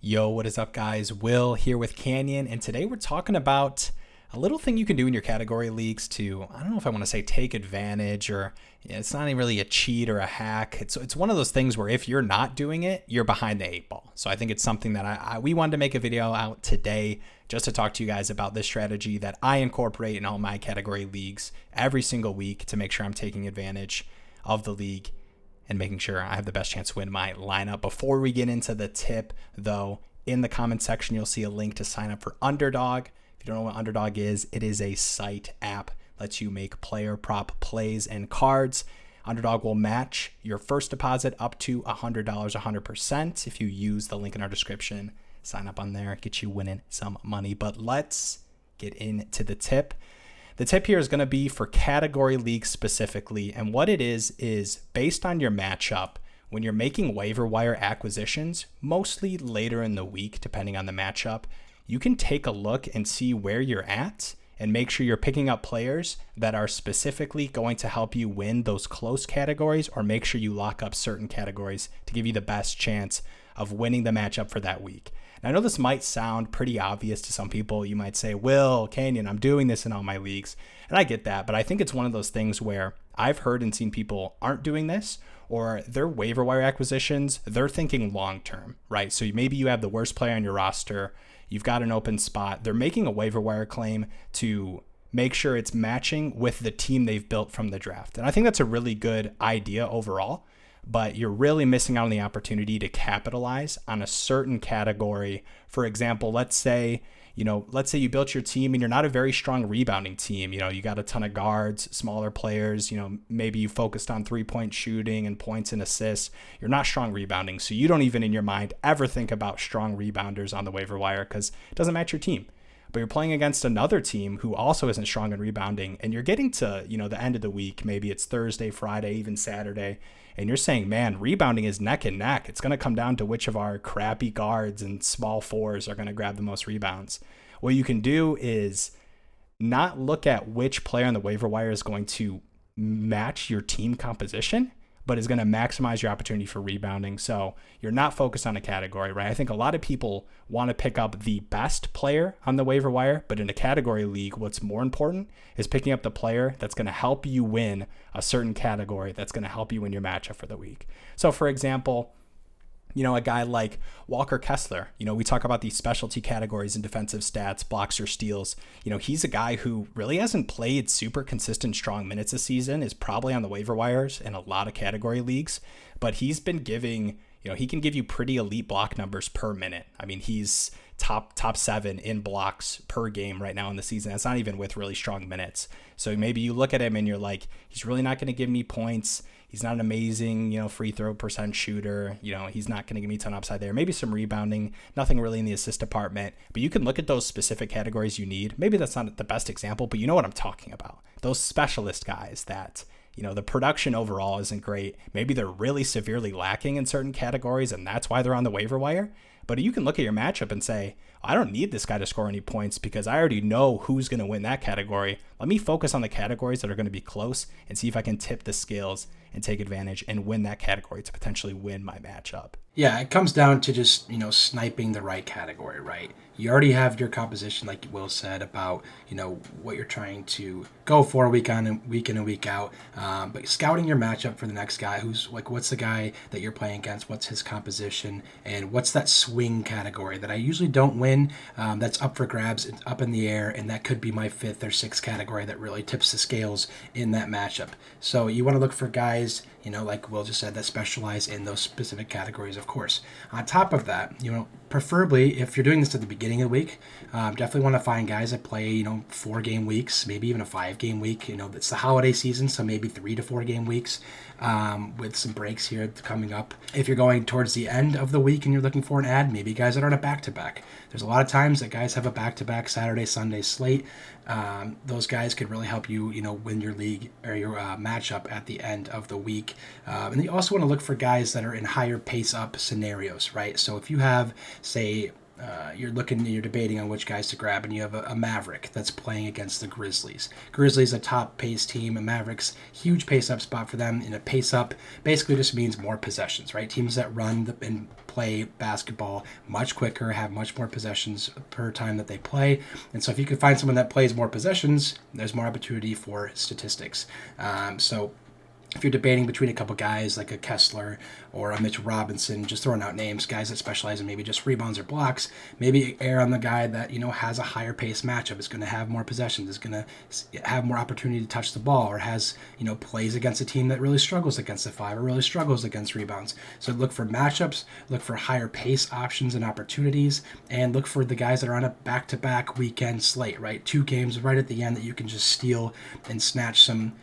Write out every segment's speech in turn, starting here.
Yo, what is up, guys? Will here with Canyon, and today we're talking about a little thing you can do in your category leagues to, I don't know if I want to say take advantage or it's not even really a cheat or a hack. It's one of those things where if you're not doing it, you're behind the eight ball. So I think it's something that we wanted to make a video out today just to talk to you guys about this strategy that I incorporate in all my category leagues every single week to make sure I'm taking advantage of the league and making sure I have the best chance to win my lineup. Before we get into the tip, though, in the comment section, you'll see a link to sign up for Underdog. If you don't know what Underdog is, it is a site app. Lets you make player prop plays and cards. Underdog will match your first deposit up to $100, 100% if you use the link in our description. Sign up on there, get you winning some money. But let's get into the tip. The tip here is going to be for category leagues specifically, and what it is based on your matchup. When you're making waiver wire acquisitions, mostly later in the week, depending on the matchup, you can take a look and see where you're at and make sure you're picking up players that are specifically going to help you win those close categories, or make sure you lock up certain categories to give you the best chance of winning the matchup for that week. And I know this might sound pretty obvious to some people. You might say, Will, Canyon, I'm doing this in all my leagues. And I get that, but I think it's one of those things where I've heard and seen people aren't doing this, or their waiver wire acquisitions, they're thinking long-term, right? So maybe you have the worst player on your roster, you've got an open spot, they're making a waiver wire claim to make sure it's matching with the team they've built from the draft. And I think that's a really good idea overall, but you're really missing out on the opportunity to capitalize on a certain category. For example, let's say you built your team and you're not a very strong rebounding team. You got a ton of guards, smaller players, maybe you focused on 3-point shooting and points and assists. You're not strong rebounding. So you don't even in your mind ever think about strong rebounders on the waiver wire because it doesn't match your team. But you're playing against another team who also isn't strong in rebounding, and you're getting to, the end of the week, maybe it's Thursday, Friday, even Saturday, and you're saying, man, rebounding is neck and neck. It's going to come down to which of our crappy guards and small fours are going to grab the most rebounds. What you can do is not look at which player on the waiver wire is going to match your team composition, but is going to maximize your opportunity for rebounding. So you're not focused on a category, right? I think a lot of people want to pick up the best player on the waiver wire, but in a category league, what's more important is picking up the player that's going to help you win a certain category, that's going to help you win your matchup for the week. So for example, a guy like Walker Kessler, we talk about these specialty categories in defensive stats, blocks or steals. He's a guy who really hasn't played super consistent, strong minutes this season, is probably on the waiver wires in a lot of category leagues, but he's been giving, he can give you pretty elite block numbers per minute. I mean, he's top 7 in blocks per game right now in the season. That's not even with really strong minutes. So maybe you look at him and you're like, he's really not going to give me points. He's not an amazing, free throw percent shooter. He's not going to give me a ton of upside there. Maybe some rebounding, nothing really in the assist department. But you can look at those specific categories you need. Maybe that's not the best example, but you know what I'm talking about. Those specialist guys that, the production overall isn't great. Maybe they're really severely lacking in certain categories, and that's why they're on the waiver wire. But you can look at your matchup and say, I don't need this guy to score any points because I already know who's going to win that category. Let me focus on the categories that are going to be close and see if I can tip the scales and take advantage and win that category to potentially win my matchup. Yeah, it comes down to just, sniping the right category, right? You already have your composition, like Will said, about, what you're trying to go for week on and week in and week out. But scouting your matchup for the next guy, who's like, what's the guy that you're playing against? What's his composition? And what's that swing category that I usually don't win? That's up for grabs. It's up in the air. And that could be my 5th or 6th category that really tips the scales in that matchup. So you want to look for guys, like Will just said, that specialize in those specific categories, of course. On top of that, preferably if you're doing this at the beginning of the week, definitely want to find guys that play, 4-game weeks, maybe even a 5-game week. It's the holiday season, so maybe 3 to 4-game weeks with some breaks here coming up. If you're going towards the end of the week and you're looking for an ad, maybe guys that are on a back-to-back. There's a lot of times that guys have a back-to-back Saturday, Sunday slate. Those guys could really help you, win your league or your matchup at the end of the week. And you also want to look for guys that are in higher pace up scenarios, right? So if you have, say, you're debating on which guys to grab, and you have a Maverick that's playing against the Grizzlies. Grizzlies a top pace team, and Mavericks huge pace up spot for them. And a pace up basically just means more possessions, right? Teams that run and play basketball much quicker, have much more possessions per time that they play. And so if you can find someone that plays more possessions, there's more opportunity for statistics. So if you're debating between a couple guys like a Kessler or a Mitch Robinson, just throwing out names, guys that specialize in maybe just rebounds or blocks, maybe err on the guy that, has a higher pace matchup, is going to have more possessions, is going to have more opportunity to touch the ball, or has, plays against a team that really struggles against the five or really struggles against rebounds. So look for matchups, look for higher pace options and opportunities, and look for the guys that are on a back-to-back weekend slate, right? 2 games right at the end that you can just steal and snatch some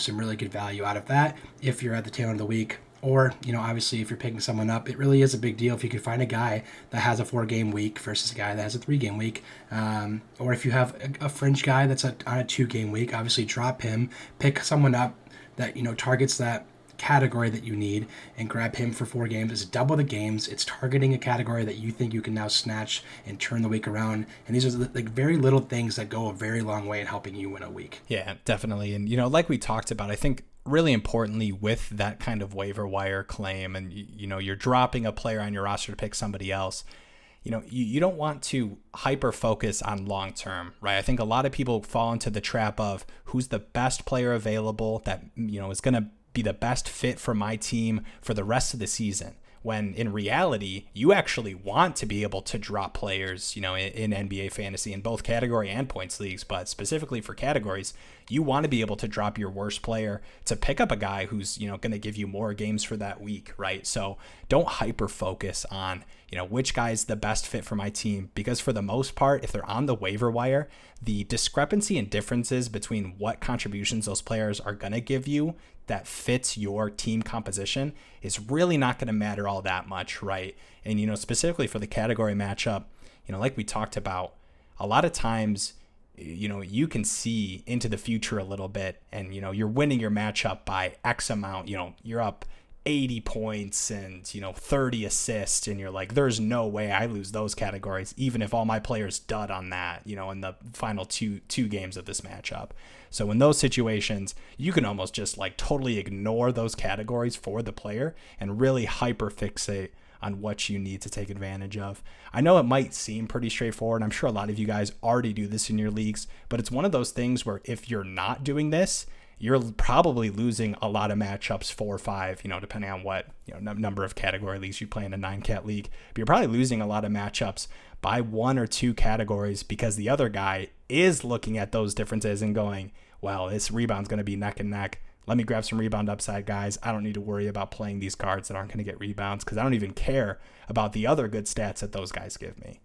really good value out of that if you're at the tail end of the week. Or, obviously if you're picking someone up, it really is a big deal if you could find a guy that has a 4-game week versus a guy that has a 3-game week. Or if you have a fringe guy that's on a 2-game week, obviously drop him, pick someone up that, targets that category that you need, and grab him for 4 games. It's double the games. It's targeting a category that you think you can now snatch and turn the week around. And these are like very little things that go a very long way in helping you win a week. Yeah, definitely. And, like we talked about, I think really importantly with that kind of waiver wire claim, and, you're dropping a player on your roster to pick somebody else, you don't want to hyper focus on long term, right? I think a lot of people fall into the trap of who's the best player available that, is going to be the best fit for my team for the rest of the season, when in reality you actually want to be able to drop players, in NBA fantasy in both category and points leagues, but specifically for categories, you want to be able to drop your worst player to pick up a guy who's, going to give you more games for that week, right? So don't hyper focus on, which guy's the best fit for my team, because for the most part, if they're on the waiver wire, the discrepancy and differences between what contributions those players are going to give you that fits your team composition is really not going to matter all that much, right? And, specifically for the category matchup, like we talked about, a lot of times, you can see into the future a little bit, and, you're winning your matchup by X amount, you're up 80 points and 30 assists, and you're like, there's no way I lose those categories even if all my players dud on that in the final two games of this matchup. So in those situations, you can almost just like totally ignore those categories for the player and really hyper fixate on what you need to take advantage of. I know it might seem pretty straightforward. I'm sure a lot of you guys already do this in your leagues, but it's one of those things where if you're not doing this, you're probably losing a lot of matchups 4 or 5, depending on what number of category leagues you play in a 9-cat league. But you're probably losing a lot of matchups by 1 or 2 categories because the other guy is looking at those differences and going, well, this rebound's going to be neck and neck. Let me grab some rebound upside guys. I don't need to worry about playing these guards that aren't going to get rebounds because I don't even care about the other good stats that those guys give me.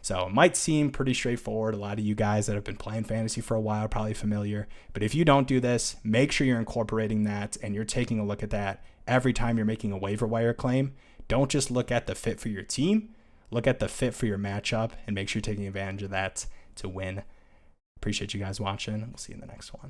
So it might seem pretty straightforward. A lot of you guys that have been playing fantasy for a while are probably familiar. But if you don't do this, make sure you're incorporating that and you're taking a look at that every time you're making a waiver wire claim. Don't just look at the fit for your team. Look at the fit for your matchup and make sure you're taking advantage of that to win. Appreciate you guys watching. We'll see you in the next one.